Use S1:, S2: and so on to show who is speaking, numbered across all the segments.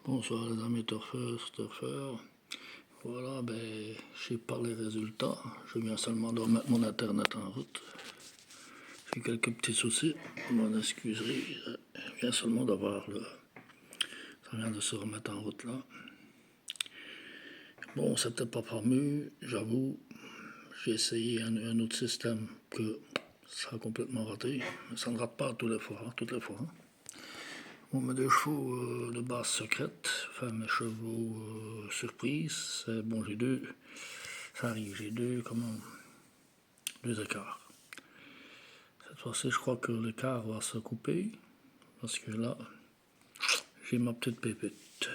S1: Bonsoir les amis turfeurs. Voilà, j'ai pas les résultats. Je viens seulement de remettre mon internet en route. J'ai quelques petits soucis. M'en excuserie. Je viens seulement d'avoir le. Ça vient de se remettre en route là. Bon, c'est peut-être pas fameux, j'avoue. J'ai essayé un autre système que ça a complètement raté. Mais ça ne rate pas toutes les fois. Bon, mes deux chevaux de base secrète, enfin mes chevaux surprise, bon j'ai deux, ça arrive, j'ai deux écarts. Cette fois-ci je crois que l'écart va se couper, parce que là, j'ai ma petite pépite.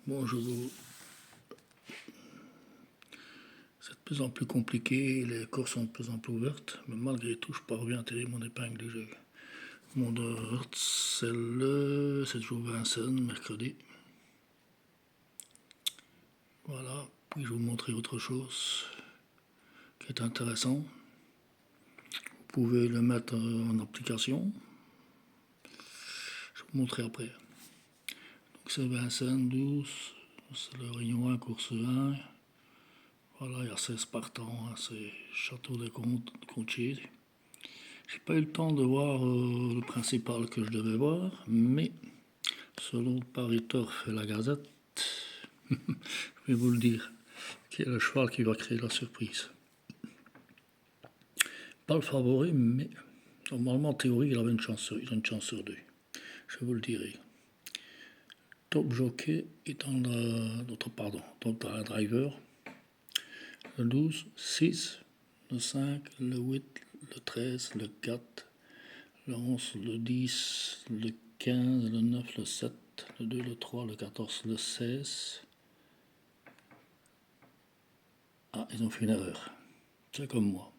S1: Bon, c'est de plus en plus compliqué, les courses sont de plus en plus ouvertes, mais malgré tout je parviens à tirer mon épingle du jeu. Mon de Hertz, c'est toujours Vincennes, mercredi. Voilà, puis je vais vous montrer autre chose qui est intéressant. Vous pouvez le mettre en application. Je vais vous montrer après. Donc c'est Vincennes 12, c'est le Réunion 1, course 1. Voilà, il y a 16 partants, hein, c'est Château des Contiers. J'ai pas eu le temps de voir le principal que je devais voir, mais selon Paris Turf et la Gazette, je vais vous le dire, qui est le cheval qui va créer la surprise. Pas le favori, mais normalement en théorie il a une chance sur deux. Je vous le dirai. Top jockey est dans le driver. Le 12, 6, le 5, le 8, le 13, le 4, le 11, le 10, le 15, le 9, le 7, le 2, le 3, le 14, le 16. Ah, ils ont fait une erreur. C'est comme moi.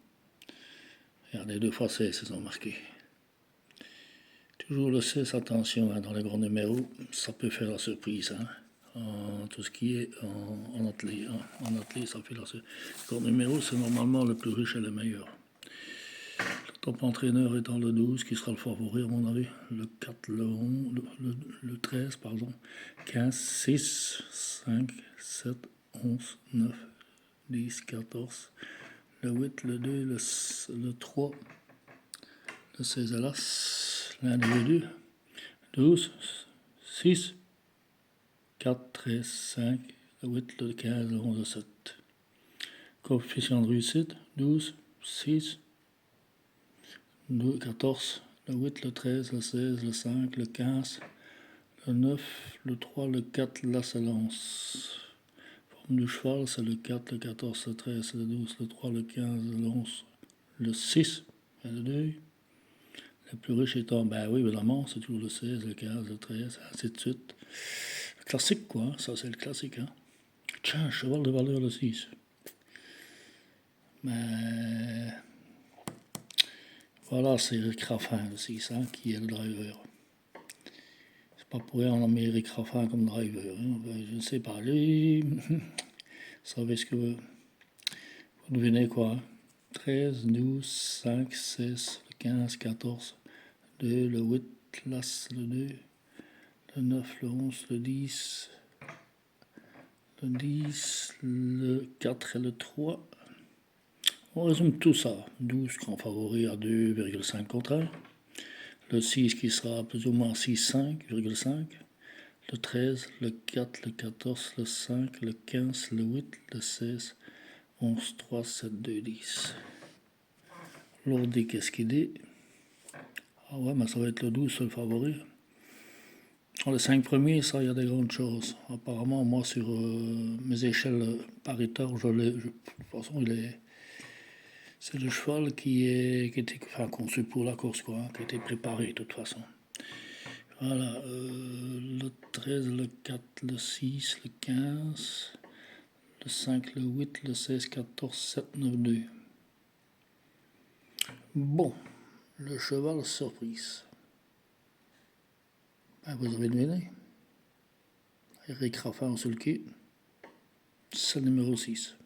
S1: Regardez, 2 fois 16, ils ont marqué. Toujours le 16, attention, hein, dans les grands numéros, ça peut faire la surprise. Hein. En tout ce qui est en athlée. Hein. En athlée, ça fait la surprise. Le grand numéro, c'est normalement le plus riche et le meilleur. Le top entraîneur étant le 12, qui sera le favori à mon avis. Le 4, le 11, le 13, pardon. 15, 6, 5, 7, 11, 9, 10, 14. Le 8, le 2, le 3, le 16 hélas, l'individu, 12, 6, 4, 13, 5, le 8, le 15, le 11, le 7. Coefficient de réussite, 12, 6, 2, 14, le 8, le 13, le 16, le 5, le 15, le 9, le 3, le 4, là c'est l'11. Forme du cheval, c'est le 4, le 14, le 13, le 12, le 3, le 15, le 11, le 6 et le 2. Le plus riche étant, ben oui, évidemment, c'est toujours le 16, le 15, le 13, ainsi de suite. Le classique, quoi, hein, ça c'est le classique. Hein. Tiens, cheval de valeur, le 6. Mais voilà, c'est Eric Raffin, le 6, hein, qui est le driver. C'est pas pour rien on a mis Eric Raffin comme driver. Hein. Ben, je ne sais pas, lui, vous savez ce que vous devinez quoi. Hein. 13, 12, 5, 16, 15, 14, 2, le 8, l'As, le 2, le 9, le 11, le 10, le 10, le 4 et le 3. On résume tout ça. 12 grand favori à 2,5 contre 1. Le 6 qui sera plus ou moins 6,5. Le 13, le 4, le 14, le 5, le 15, le 8, le 16, 11, 3, 7, 2, 10. L'ordi, qu'est-ce qu'il dit? Ah ouais, mais ça va être le 12, c'est le favori. Les 5 premiers, ça, il y a des grandes choses. Apparemment, moi, sur mes échelles paritaires, de toute façon, c'est le cheval qui était conçu pour la course, quoi, hein, qui était préparé, de toute façon. Voilà, le 13, le 4, le 6, le 15, le 5, le 8, le 16, 14, 7, 9, 2. Bon, le cheval surprise. Ben, vous avez deviné. Eric Raffin sur le quai, c'est le numéro 6.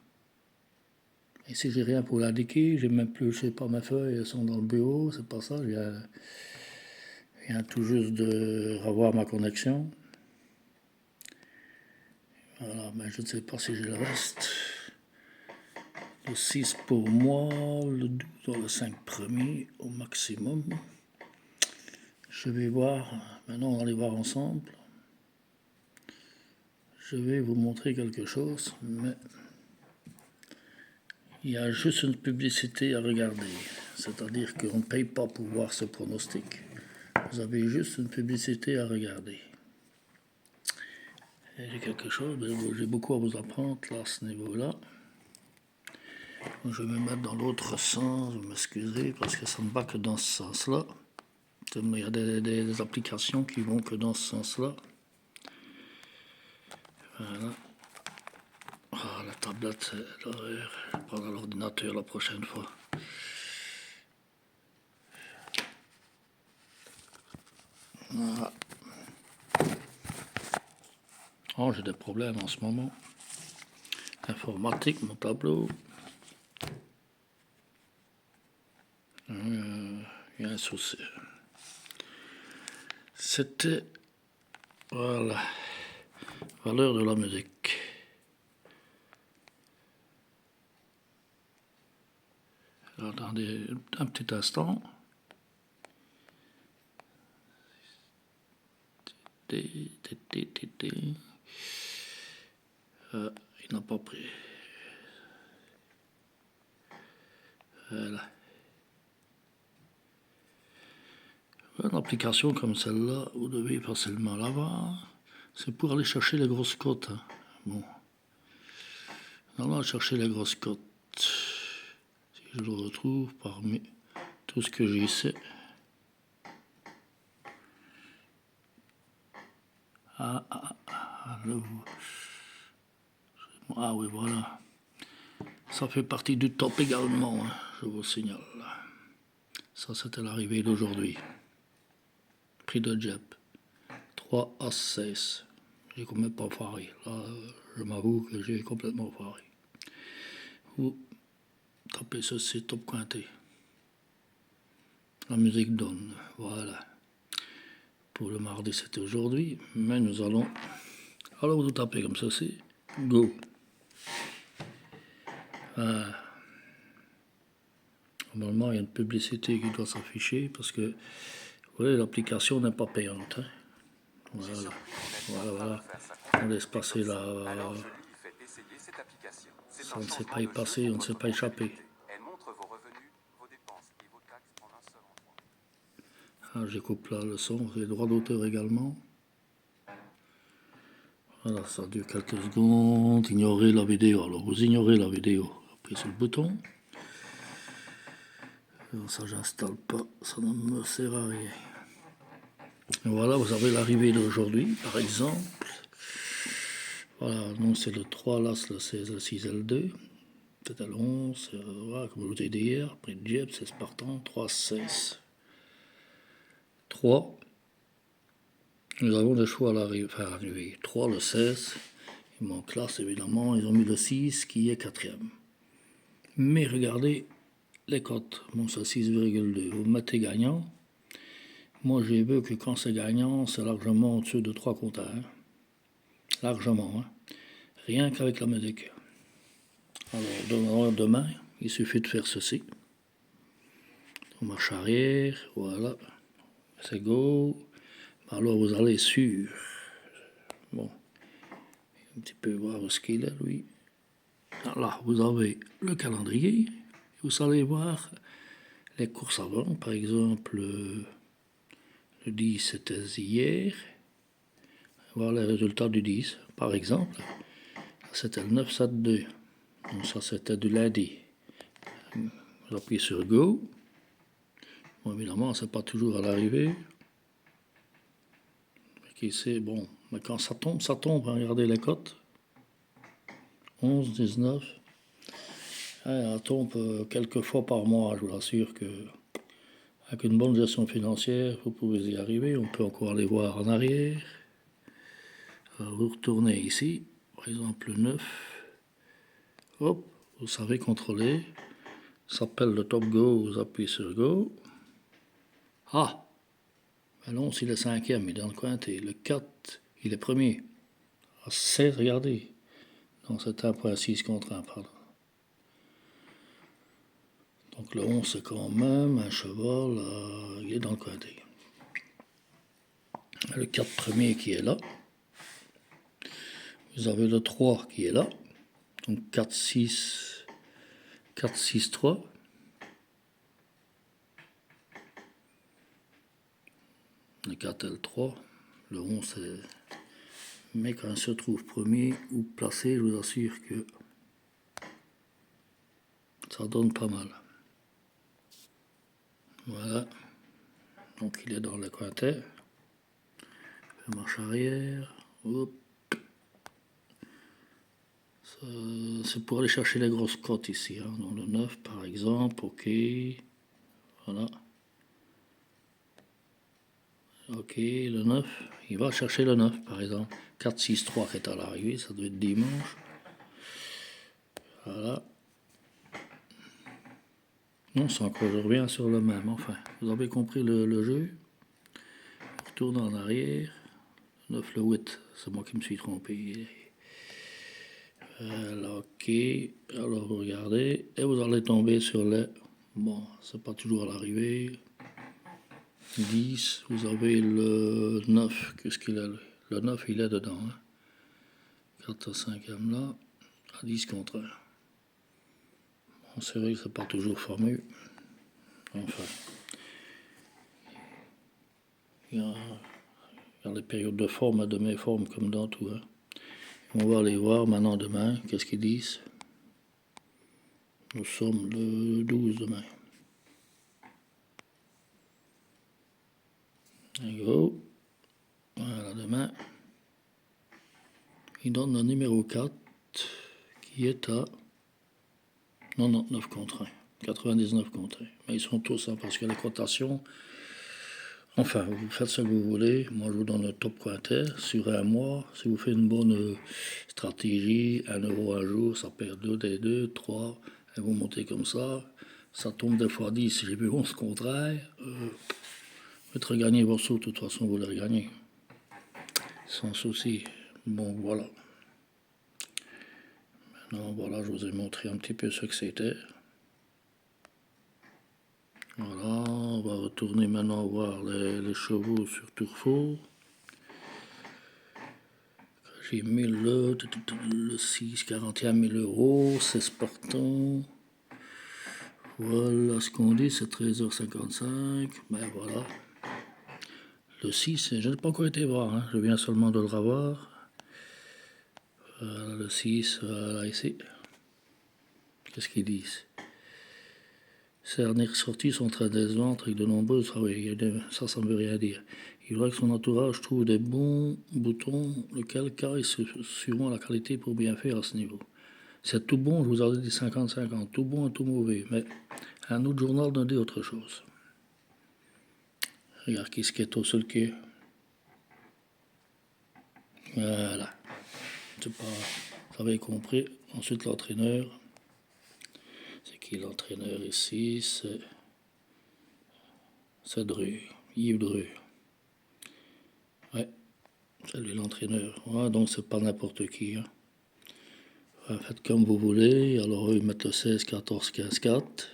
S1: Et si j'ai rien pour l'indiquer, j'ai même plus, je sais pas, mes feuilles, elles sont dans le bureau, c'est pas ça, je viens tout juste de revoir ma connexion. Voilà, mais je ne sais pas si j'ai le reste. Le 6 pour moi, le 12 dans le 5 premiers au maximum. Je vais voir, maintenant on va aller voir ensemble. Je vais vous montrer quelque chose, mais il y a juste une publicité à regarder. C'est-à-dire qu'on ne paye pas pour voir ce pronostic. Vous avez juste une publicité à regarder. Et j'ai quelque chose, j'ai beaucoup à vous apprendre là, à ce niveau-là. Je vais me mettre dans l'autre sens, vous m'excusez, parce que ça ne va que dans ce sens-là. Il y a des applications qui vont que dans ce sens-là. Voilà. Ah, la tablette, c'est l'horreur. Je prendrai l'ordinateur la prochaine fois. Voilà. Oh, j'ai des problèmes en ce moment. Informatique, mon tableau. Il y a un souci. C'était, voilà, valeur de la musique. Attendez un petit instant. Il n'a pas pris. Voilà. Une application comme celle-là, vous devez facilement l'avoir. C'est pour aller chercher les grosses cotes. Hein. Bon. Allons chercher les grosses cotes. Si je le retrouve parmi tout ce que j'ai ici. Ah oui, voilà. Ça fait partie du top également, hein, je vous signale. Ça, c'était l'arrivée d'aujourd'hui. Prix de Jep. 3 à 16. J'ai quand même pas foiré. Là, je m'avoue que j'ai complètement foiré. Vous tapez ceci, top quinté. La musique donne. Voilà. Pour le mardi, c'était aujourd'hui. Mais nous allons... Alors, vous tapez comme ceci. Go. Normalement, il y a une publicité qui doit s'afficher parce que, vous voyez, l'application n'est pas payante. Hein. Voilà. Voilà. On laisse passer la... Ça ne sait pas y passer, on ne sait pas échapper. Ah, je coupe là le son, j'ai le droit d'auteur également. Voilà, ça dure quelques secondes. Ignorez la vidéo. Alors, vous ignorez la vidéo. Appuyez sur le bouton. Alors, ça, j'installe pas. Ça ne me sert à rien. Et voilà, vous avez l'arrivée d'aujourd'hui, par exemple. Voilà, non, c'est le 3, là, c'est le 16, le 6, le 2. Peut-être le 11, voilà, comme je vous ai dit hier. Après le Jeb, c'est Spartan, 3, 16. 3. Nous avons des choix à l'arrivée. 3, le 16. Il manque classe, évidemment. Ils ont mis le 6 qui est 4e. Mais regardez les cotes. Bon, c'est 6,2. Vous mettez gagnant. Moi, j'ai vu que quand c'est gagnant, c'est largement au-dessus de 3 compteurs. Hein. Largement. Hein. Rien qu'avec la musique. Alors, demain, il suffit de faire ceci. On marche arrière. Voilà. C'est go. Alors, vous allez sur... Bon. Un petit peu voir ce qu'il est, lui. Là, vous avez le calendrier. Vous allez voir les courses avant. Par exemple, le 10, c'était hier. Voir les résultats du 10. Par exemple, c'était le 972. Donc ça, c'était du lundi. Vous appuyez sur Go. Bon, évidemment, c'est pas toujours à l'arrivée. C'est bon. Mais quand ça tombe, ça tombe. Regardez les cotes. 11, 19. Elle tombe quelques fois par mois. Je vous assure que avec une bonne gestion financière, vous pouvez y arriver. On peut encore aller voir en arrière. Alors, vous retournez ici. Par exemple, le 9. Hop, vous savez contrôler. Ça s'appelle le Top Go. Vous appuyez sur Go. Ah! Non, c'est le 5e, il est dans le coin. Le 4, il est premier. À 16, regardez. Non, c'est 1.6 contre 1, pardon. Donc le 11, c'est quand même un cheval, il est dans le quintet. Le 4 premier qui est là. Vous avez le 3 qui est là. Donc 4, 6, 4, 6, 3. Le 4 et le 3. Le 11, c'est... Mais quand il se trouve premier ou placé, je vous assure que ça donne pas mal. Voilà. Donc il est dans le quintet. Marche arrière. Hop. C'est pour aller chercher les grosses cotes ici. Hein. Dans le 9 par exemple. Ok. Voilà. Ok, le 9. Il va chercher le 9 par exemple. 4, 6, 3 qui est à l'arrivée. Ça doit être dimanche. Voilà. Non, c'est encore, je reviens sur le même. Enfin, vous avez compris le jeu. On retourne en arrière. 9, le 8, c'est moi qui me suis trompé. Ok, alors vous regardez, et vous allez tomber sur les... Bon, c'est pas toujours à l'arrivée. 10, vous avez le 9, qu'est-ce qu'il a? Le 9, il est dedans. Hein. 4 5e là, à 10 contre 1. Bon, c'est vrai que c'est pas toujours fameux. Enfin, il y a les périodes de forme et de méforme comme dans tout. Hein. On va aller voir maintenant demain, qu'est-ce qu'ils disent. Nous sommes le 12 demain. Go. Voilà, demain. Il donne le numéro 4 qui est à 99 contre 1. 99 contre 1. Mais ils sont tous, hein, parce que les cotations, enfin, vous faites ce que vous voulez. Moi, je vous donne le top quintet sur un mois. Si vous faites une bonne stratégie, 1 euro un jour, ça perd 2 des 2, 3, et vous montez comme ça. Ça tombe des fois 10, si j'ai vu 11 contre 1. Vous faites regagner vos sous, de toute façon, vous les regagnez. Sans souci. Bon, voilà. Maintenant, voilà, je vous ai montré un petit peu ce que c'était. Voilà, on va retourner maintenant voir les chevaux sur Turfo. J'ai mis le 6, 41 000 euros, c'est Spartan. Voilà ce qu'on dit, c'est 13h55. Ben voilà. Le 6, je n'ai pas encore été voir, hein. Je viens seulement de le revoir. Voilà, le 6, voilà ici. Qu'est-ce qu'ils disent? Cerner sortis sont très décevantes avec de nombreuses. Ah oui, ça ne veut rien dire. Il faudra que son entourage trouve des bons boutons, lequel cas est suivant la qualité pour bien faire à ce niveau. C'est tout bon, je vous avais dit 50-50, tout bon et tout mauvais, mais un autre journal nous dit autre chose. Regarde qui est au seul quai. Voilà. C'est pas, vous avez compris. Ensuite, l'entraîneur. C'est qui l'entraîneur ici? C'est Dru, Yves Dru. Ouais, c'est lui l'entraîneur. Ouais, donc c'est pas n'importe qui. Hein. Enfin, faites comme vous voulez. Alors eux ils mettent le 16, 14, 15, 4.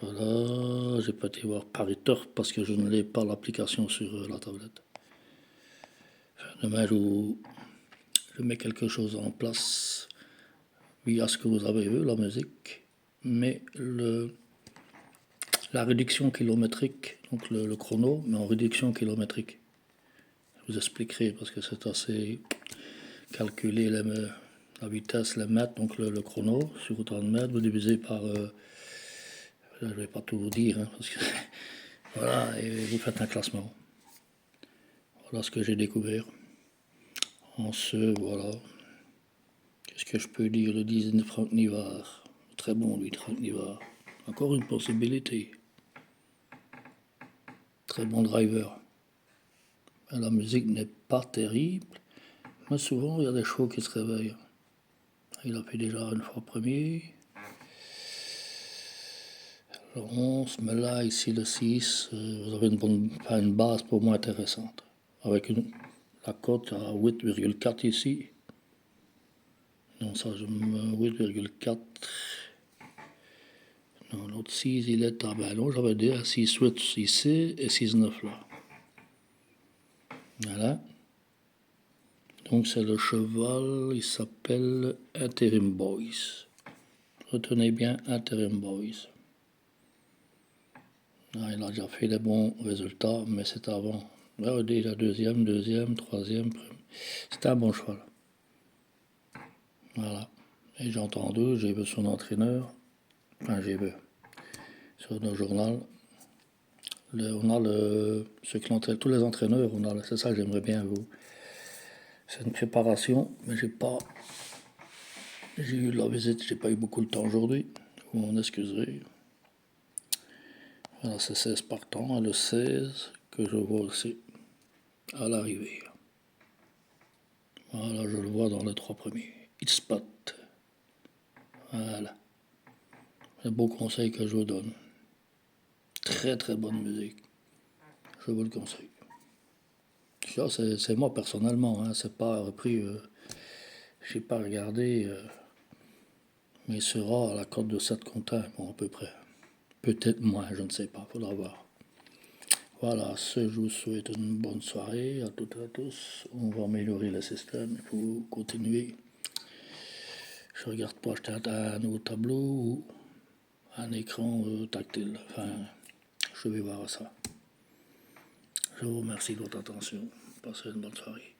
S1: Voilà, j'ai pas été voir Paris Turf parce que je ne l'ai pas l'application sur la tablette. Enfin, demain je mets quelque chose en place via ce que vous avez vu, la musique, mais la réduction kilométrique, donc le chrono, mais en réduction kilométrique. Je vous expliquerai parce que c'est assez calculé la vitesse, les mètres, donc le chrono sur autant de mètres, vous divisez par, je ne vais pas tout vous dire, hein, parce que voilà, et vous faites un classement. Voilà ce que j'ai découvert. En ce, voilà. Qu'est-ce que je peux dire? Le 10 de Franck Nivard. Très bon, lui, Franck Nivard. Encore une possibilité. Très bon driver. La musique n'est pas terrible, mais souvent il y a des chevaux qui se réveillent. Il a fait déjà une fois premier. Le 11, mais là, ici, le 6, vous avez une base pour moi intéressante. Avec la cote à 8,4 ici. Non, ça, je me 8,4. Non, l'autre 6, il est à ben non, j'avais dit à 6,8 ici et 6,9 là. Voilà. Donc c'est le cheval, il s'appelle Interim Boys. Retenez bien Interim Boys. Ah, il a déjà fait des bons résultats, mais c'était avant. Là, déjà deuxième, troisième. C'était un bon cheval. Voilà. Et j'ai entendu, j'ai vu son entraîneur. Enfin, j'ai vu sur le journal. On a ceux qui entraînent, tous les entraîneurs, c'est ça que j'aimerais bien vous. C'est une préparation, mais j'ai eu de la visite, j'ai pas eu beaucoup de temps aujourd'hui. Vous m'en excuserez. Voilà, c'est 16 partants, et le 16 que je vois aussi à l'arrivée. Voilà, je le vois dans les 3 premiers. Hit spot. Voilà. C'est un beau conseil que je vous donne. Très très bonne musique. Je vous le conseille. Ça, c'est moi personnellement, hein, c'est pas repris. J'ai pas regardé, mais il sera à la cote de 7 comptins, bon, à peu près. Peut-être moins, je ne sais pas, faudra voir. Voilà, je vous souhaite une bonne soirée à toutes et à tous. On va améliorer le système, il faut continuer. Je regarde pas acheter un nouveau tableau ou un écran tactile. Enfin, je vais voir ça. Je vous remercie de votre attention. Passez une bonne soirée.